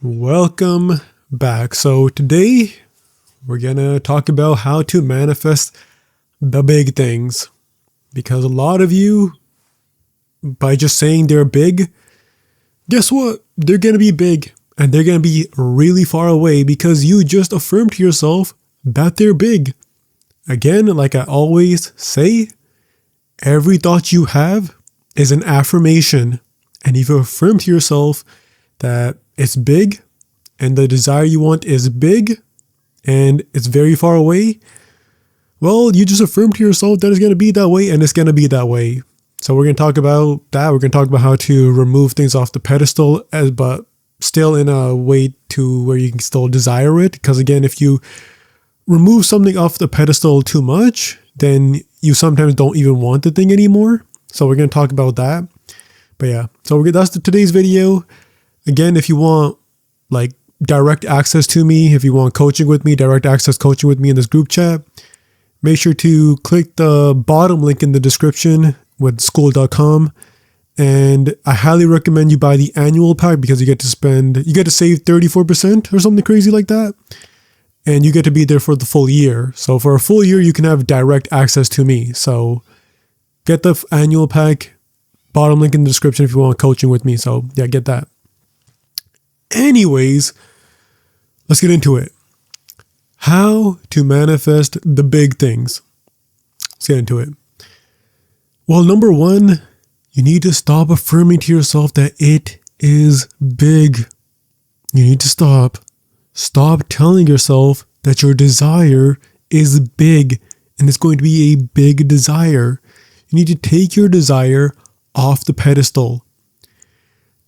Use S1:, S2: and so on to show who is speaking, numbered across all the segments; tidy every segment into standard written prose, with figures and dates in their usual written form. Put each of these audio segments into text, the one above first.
S1: Welcome back. So today we're gonna talk about how to manifest the big things, because a lot of you, by just saying they're big, guess what? They're gonna be big and they're gonna be really far away because you just affirmed to yourself that they're big. Again, like I always say, every thought you have is an affirmation, and if you affirm to yourself that it's big and the desire you want is big and it's very far away, well, you just affirm to yourself that it's going to be that way and it's going to be that way. So we're going to talk about that. We're going to talk about how to remove things off the pedestal, but still in a way to where you can still desire it. Because again, if you remove something off the pedestal too much, then you sometimes don't even want the thing anymore. So we're going to talk about that. But yeah, so that's today's video. Again, if you want like direct access to me, if you want coaching with me, direct access coaching with me in this group chat, make sure to click the bottom link in the description with Skool.com. And I highly recommend you buy the annual pack because you get to save 34% or something crazy like that. And you get to be there for the full year. So for a full year, you can have direct access to me. So get the annual pack, bottom link in the description if you want coaching with me. So yeah, get that. Anyways, let's get into it. How to manifest the big things. Let's get into it. Well, number one, you need to stop affirming to yourself that it is big. You need to stop. Stop telling yourself that your desire is big and it's going to be a big desire. You need to take your desire off the pedestal.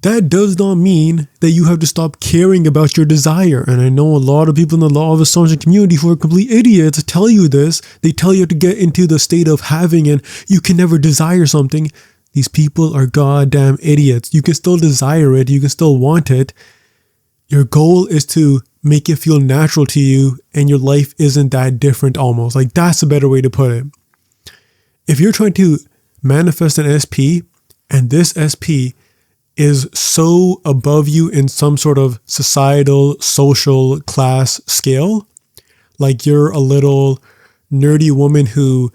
S1: That does not mean that you have to stop caring about your desire. And I know a lot of people in the law of assumption community who are complete idiots tell you this. They tell you to get into the state of having and you can never desire something. These people are goddamn idiots. You can still desire it. You can still want it. Your goal is to make it feel natural to you and your life isn't that different almost. Like that's a better way to put it. If you're trying to manifest an SP and this SP is so above you in some sort of societal, social class scale, like you're a little nerdy woman who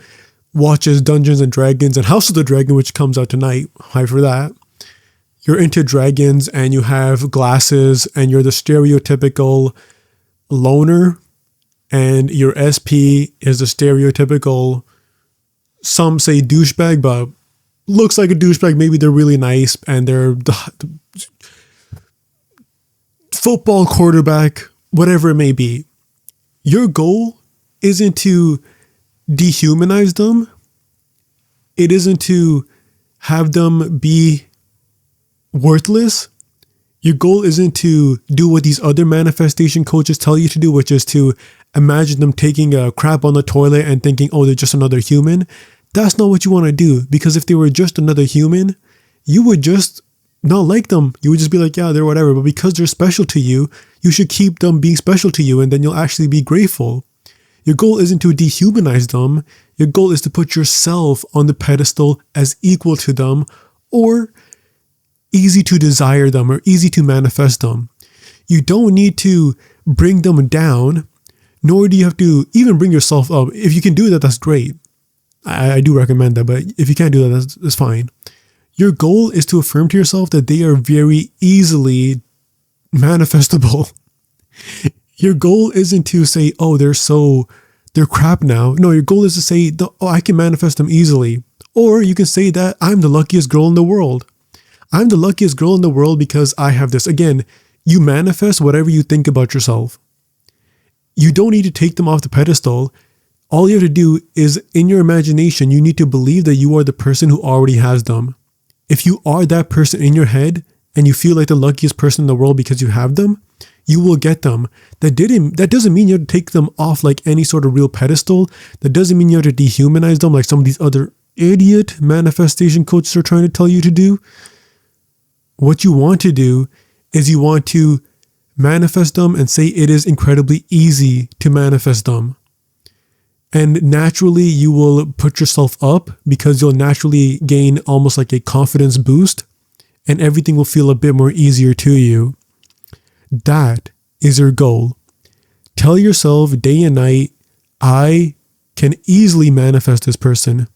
S1: watches Dungeons and Dragons and House of the Dragon, which comes out tonight. Hi for that. You're into dragons and you have glasses and you're the stereotypical loner, and your SP is the stereotypical, some say douchebag, but looks like a douchebag. Maybe they're really nice and they're the football quarterback, whatever it may be. Your goal isn't to dehumanize them. It isn't to have them be worthless. Your goal isn't to do what these other manifestation coaches tell you to do, which is to imagine them taking a crap on the toilet and thinking, oh, they're just another human. That's not what you want to do, because if they were just another human, you would just not like them. You would just be like, yeah, they're whatever. But because they're special to you, you should keep them being special to you, and then you'll actually be grateful. Your goal isn't to dehumanize them. Your goal is to put yourself on the pedestal as equal to them, or easy to desire them, or easy to manifest them. You don't need to bring them down, nor do you have to even bring yourself up. If you can do that, that's great. I do recommend that, but if you can't do that, that's fine. Your goal is to affirm to yourself that they are very easily manifestable. Your goal isn't to say, oh, they're crap now. No, your goal is to say, oh, I can manifest them easily. Or you can say that I'm the luckiest girl in the world. I'm the luckiest girl in the world because I have this. Again, you manifest whatever you think about yourself. You don't need to take them off the pedestal. All you have to do is, in your imagination, you need to believe that you are the person who already has them. If you are that person in your head and you feel like the luckiest person in the world because you have them, you will get them. That doesn't mean you have to take them off like any sort of real pedestal. That doesn't mean you have to dehumanize them like some of these other idiot manifestation coaches are trying to tell you to do. What you want to do is you want to manifest them and say it is incredibly easy to manifest them. And naturally, you will put yourself up because you'll naturally gain almost like a confidence boost and everything will feel a bit more easier to you. That is your goal. Tell yourself day and night, I can easily manifest this person.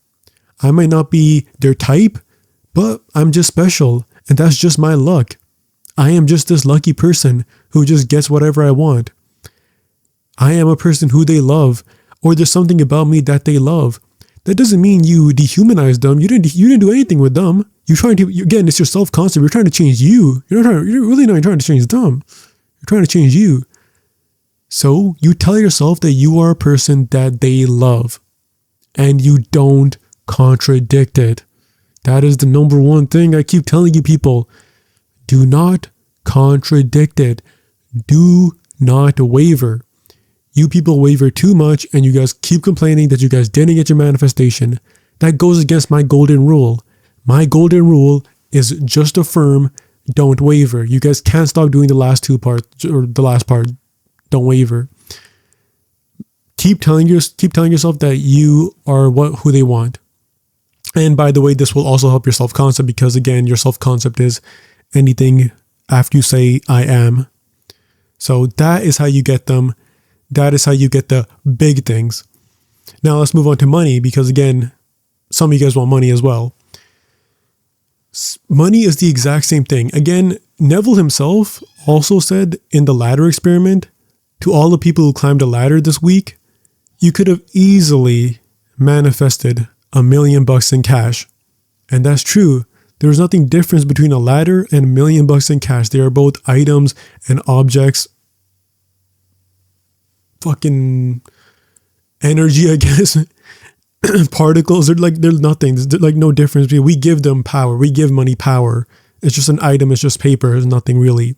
S1: I might not be their type, but I'm just special, and that's just my luck. I am just this lucky person who just gets whatever I want. I am a person who they love, or there's something about me that they love. That doesn't mean you dehumanize them. You didn't do anything with them. You're trying to, again, it's your self-concept. You're trying to change you. You're really not trying to change them. You're trying to change you. So you tell yourself that you are a person that they love, and you don't contradict it. That is the number one thing I keep telling you people. Do not contradict it. Do not waver. You people waver too much, and you guys keep complaining that you guys didn't get your manifestation. That goes against my golden rule. My golden rule is just affirm, don't waver. You guys can't stop doing the last two parts, or the last part. Don't waver. Keep telling yourself that you are who they want. And by the way, this will also help your self-concept, because again, your self-concept is anything after you say I am. So that is how you get them. That is how you get the big things. Now let's move on to money, because again, some of you guys want money as well. Money is the exact same thing. Again, Neville himself also said in the ladder experiment, to all the people who climbed a ladder this week, you could have easily manifested $1 million in cash. And that's true. There is nothing different between a ladder and $1 million in cash. They are both items and objects. Fucking energy, I guess. Particles. There's nothing. There's like no difference. We give them power. We give money power. It's just an item. It's just paper. It's nothing really.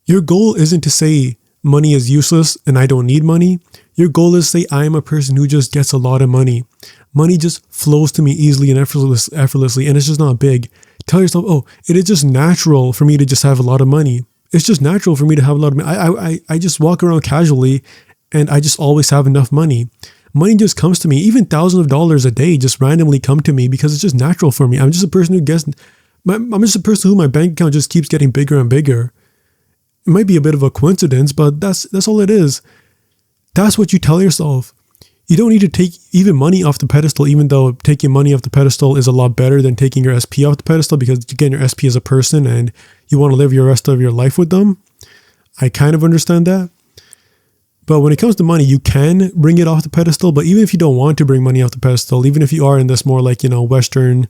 S1: Your goal isn't to say money is useless and I don't need money. Your goal is to say I am a person who just gets a lot of money. Money just flows to me easily and effortlessly, and it's just not big. Tell yourself, oh, it is just natural for me to just have a lot of money. It's just natural for me to have a lot of money. I just walk around casually and I just always have enough money. Money just comes to me. Even thousands of dollars a day just randomly come to me because it's just natural for me. I'm just a person who gets, I'm just a person who my bank account just keeps getting bigger and bigger. It might be a bit of a coincidence, but that's all it is. That's what you tell yourself. You don't need to take even money off the pedestal, even though taking money off the pedestal is a lot better than taking your SP off the pedestal, because again, your SP is a person and you want to live your rest of your life with them. I kind of understand that. But when it comes to money, you can bring it off the pedestal. But even if you don't want to bring money off the pedestal, even if you are in this more like, Western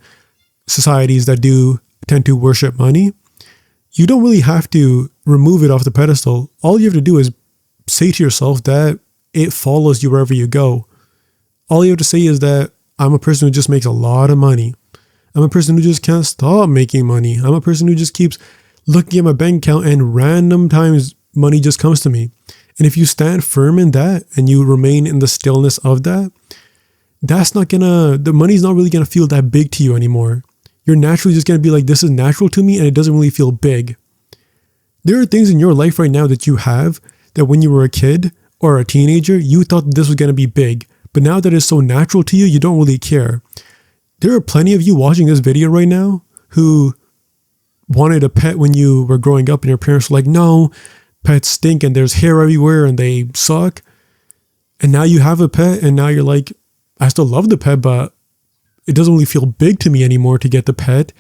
S1: societies that do tend to worship money, you don't really have to remove it off the pedestal. All you have to do is say to yourself that it follows you wherever you go. All you have to say is that I'm a person who just makes a lot of money. I'm a person who just can't stop making money. I'm a person who just keeps looking at my bank account and random times money just comes to me. And if you stand firm in that and you remain in the stillness of that, the money's not really going to feel that big to you anymore. You're naturally just going to be like, this is natural to me and it doesn't really feel big. There are things in your life right now that you have that when you were a kid or a teenager, you thought that this was going to be big. But now that it's so natural to you, you don't really care. There are plenty of you watching this video right now who wanted a pet when you were growing up and your parents were like, no, pets stink and there's hair everywhere and they suck. And now you have a pet and now you're like, I still love the pet, but it doesn't really feel big to me anymore to get the pet.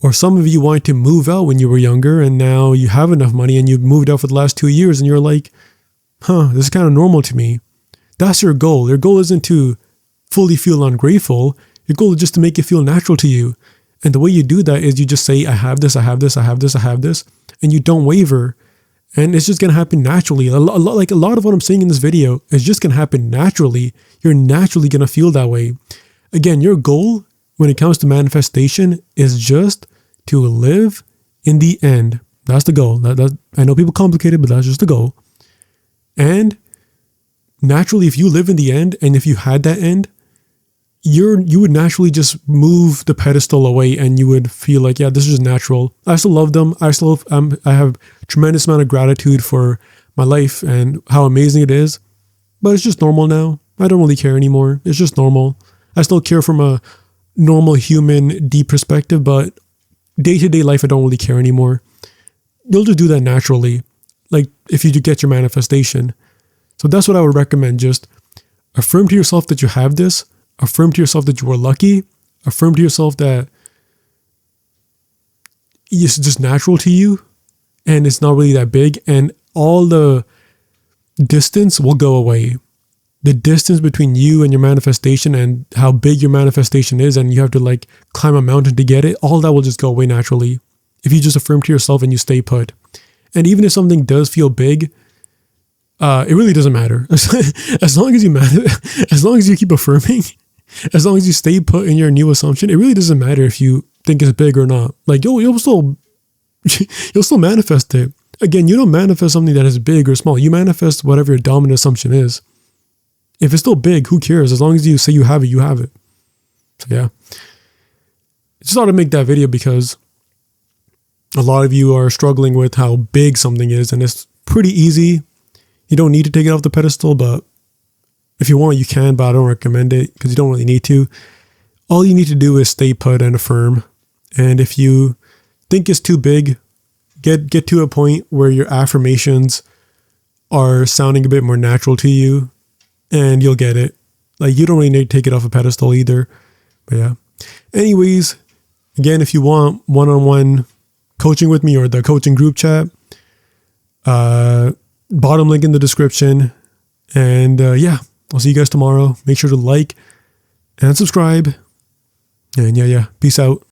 S1: Or some of you wanted to move out when you were younger and now you have enough money and you've moved out for the last 2 years and you're like, this is kind of normal to me. That's your goal. Your goal isn't to fully feel ungrateful. Your goal is just to make it feel natural to you. And the way you do that is you just say, I have this, I have this, I have this, I have this, and you don't waver. And it's just going to happen naturally. A lot of what I'm saying in this video is just going to happen naturally. You're naturally going to feel that way. Again, your goal when it comes to manifestation is just to live in the end. That's the goal. I know people complicate it, but that's just the goal. And naturally, if you live in the end, and if you had that end, you would naturally just move the pedestal away and you would feel like, yeah, this is just natural. I still love them. I have tremendous amount of gratitude for my life and how amazing it is, but it's just normal now. I don't really care anymore. It's just normal. I still care from a normal human deep perspective, but day-to-day life, I don't really care anymore. You'll just do that naturally. like if you do get your manifestation. So that's what I would recommend. Just affirm to yourself that you have this, affirm to yourself that you are lucky, affirm to yourself that it's just natural to you and it's not really that big, and all the distance will go away. The distance between you and your manifestation and how big your manifestation is, and you have to like climb a mountain to get it, all that will just go away naturally if you just affirm to yourself and you stay put. And even if something does feel big, it really doesn't matter. As long as you keep affirming, as long as you stay put in your new assumption, it really doesn't matter if you think it's big or not. Like you'll still manifest it. Again, you don't manifest something that is big or small. You manifest whatever your dominant assumption is. If it's still big, who cares? As long as you say you have it, you have it. So yeah, I just thought to make that video because a lot of you are struggling with how big something is, and it's pretty easy. You don't need to take it off the pedestal, but if you want, you can, but I don't recommend it because you don't really need to. All you need to do is stay put and affirm. And if you think it's too big, get to a point where your affirmations are sounding a bit more natural to you, and you'll get it. Like, you don't really need to take it off a pedestal either. But yeah. Anyways, again, if you want one-on-one coaching with me or the coaching group chat, bottom link in the description. And yeah, I'll see you guys tomorrow. Make sure to like and subscribe. And yeah, peace out.